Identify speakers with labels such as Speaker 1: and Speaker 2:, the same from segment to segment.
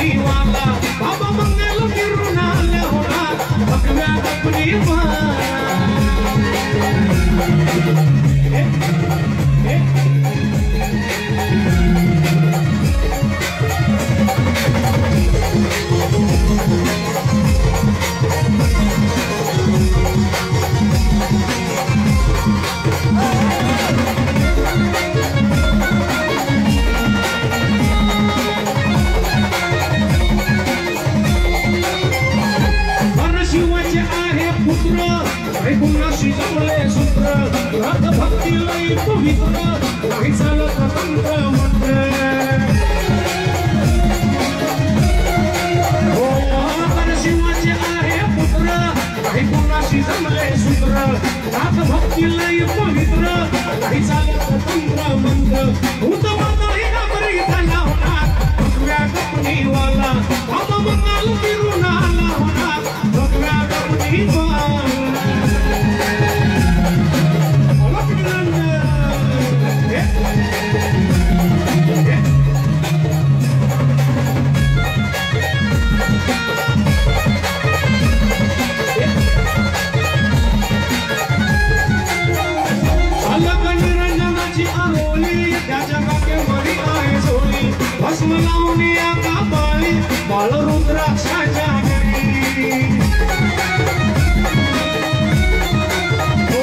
Speaker 1: company वाला बाबा मंगल फिरून आला होणार भगव्या कपनी वाला कुणाशी जमले सूत्र रात भक्ती लई पवित्र नाही चालत तंत्र मंत्र हो तर शिवाचे आहे पुत्र नाही कुणाशी जमले सूत्र रात भक्ती लई पवित्र नाही चालत तंत्र मंत्र भूत माताही घाबरी झाला होणार भगव्या कपनी वाला बाबा मंगल फिरून आला होणार भगव्या कपनी वाला भस्म लावून या कापाळी बाळ रुद्राक्षाच्या घरी हो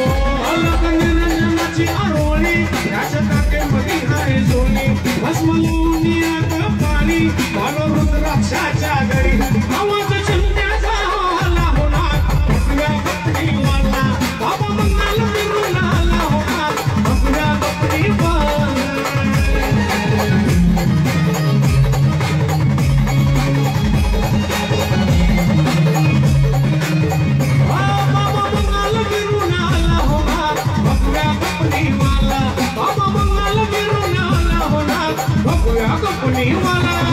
Speaker 1: अलग निरंजनाची आरोळी त्याच्या काकेमध्ये हाय झोळी भस्म लावून या कापाळी बाळ रुद्राक्षाच्या घरी आवाज चिंत्याचा आला होणार भगव्या कपनी वाला बाबा मंगल फिरून आला होणार भगव्या कपनी वाला भगव्या कपनी वाला